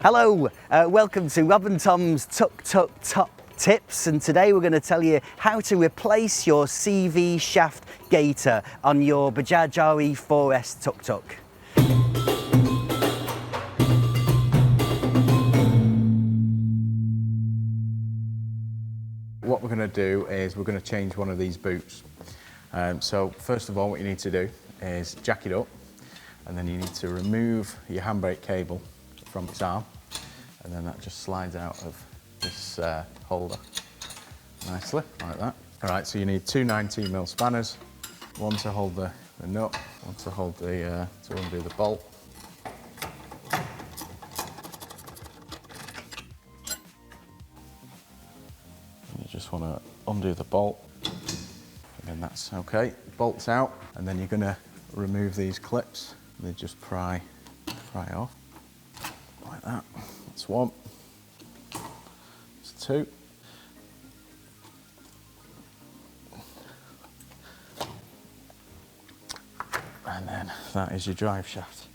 Hello, welcome to Rob and Tom's Tuk Tuk Top Tips, and today we're going to tell you how to replace your CV Shaft Gator on your Bajaj RE4S Tuk Tuk. What we're going to do is we're going to change one of these boots. So first of all, what you need to do is jack it up, and then you need to remove your handbrake cable from its arm, and then that just slides out of this holder nicely, like that. All right, so you need two 19mm spanners, one to hold the nut, one to hold the, to undo the bolt. You just want to undo the bolt, and then that's okay. Bolt's out, and then you're going to remove these clips. They just pry off. Like that. That's one. That's two. And then that is your drive shaft.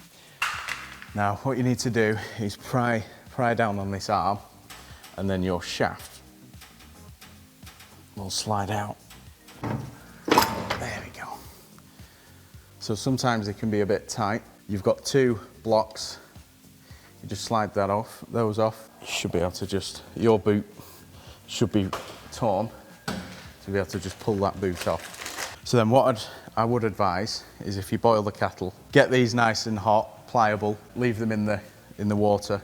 Now what you need to do is pry down on this arm, and then your shaft will slide out. There we go. So sometimes it can be a bit tight. You've got two blocks. You just slide those off. You should be able to just, your boot should be torn to be able to just pull that boot off. So then what I would advise is, if you boil the kettle, get these nice and hot, pliable, leave them in the water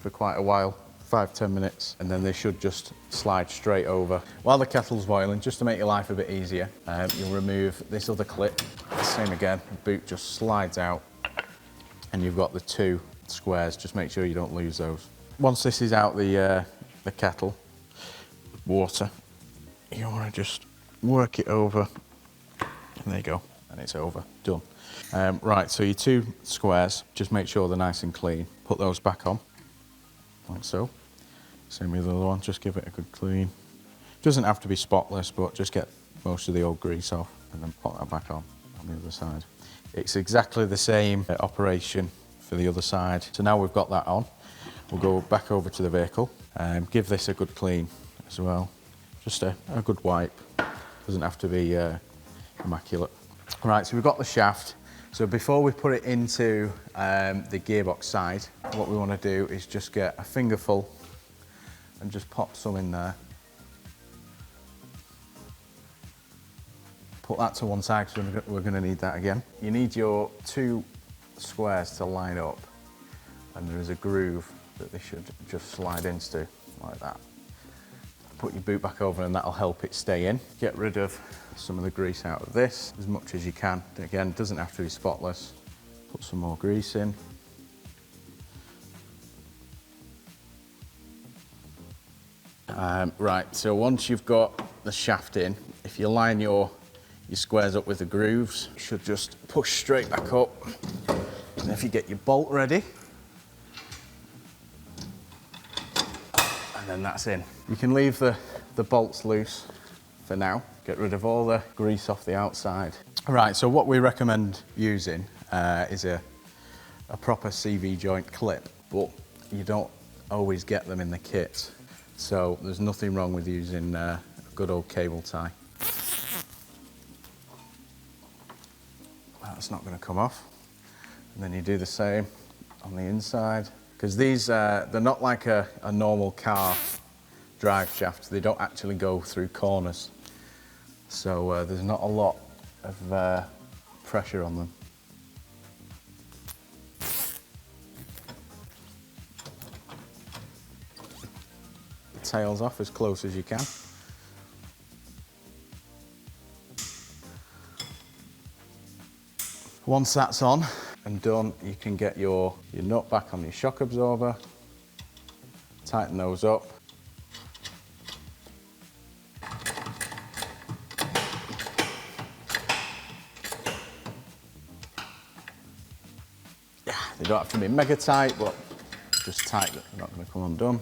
for quite a while, 5-10 minutes, and then they should just slide straight over. While the kettle's boiling, just to make your life a bit easier, you'll remove this other clip. Same again, the boot just slides out, and you've got the two squares. Just make sure you don't lose those. Once this is out the kettle, water, you want to just work it over, and there you go, and it's over, done. Right, so your two squares, just make sure they're nice and clean. Put those back on, like so. Same with the other one, just give it a good clean. Doesn't have to be spotless, but just get most of the old grease off, and then put that back on the other side. It's exactly the same operation for the other side. So now we've got that on, we'll go back over to the vehicle and give this a good clean as well. Just a good wipe. Doesn't have to be immaculate. Right, so we've got the shaft. So before we put it into the gearbox side, what we want to do is just get a fingerful and just pop some in there. Put that to one side because we're going to need that again. You need your two squares to line up, and there is a groove that they should just slide into, like that. Put your boot back over, and that'll help it stay in. Get rid of some of the grease out of this as much as you can. Again, it doesn't have to be spotless. Put some more grease in. Right, so once you've got the shaft in, if you line your squares up with the grooves, you should just push straight back up. And if you get your bolt ready, and then that's in. You can leave the bolts loose for now. Get rid of all the grease off the outside. Right, so what we recommend using is a proper CV joint clip, but you don't always get them in the kit. So there's nothing wrong with using a good old cable tie. That's not going to come off. And then you do the same on the inside. Because these, they're not like a normal car drive shaft. They don't actually go through corners. So there's not a lot of pressure on them. The tail's off as close as you can. Once that's on and done, you can get your nut back on your shock absorber, tighten those up. Yeah, they don't have to be mega tight, but just tight that they're not going to come undone.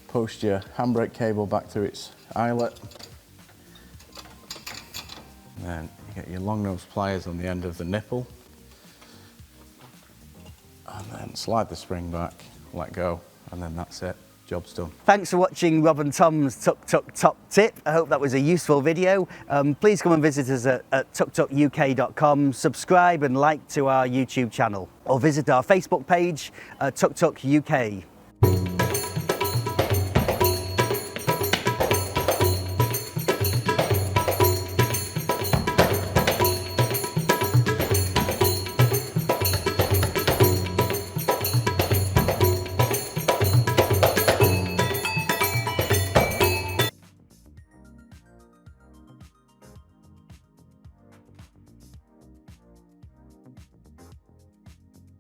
Post your handbrake cable back through its eyelet. Then you get your long nose pliers on the end of the nipple, and then slide the spring back, let go, and then that's it, job's done. Thanks for watching Rob and Tom's Tuk Tuk Top Tip. I hope that was a useful video. Please come and visit us at tuktukuk.com, subscribe and like to our YouTube channel, or visit our Facebook page, Tuk Tuk UK.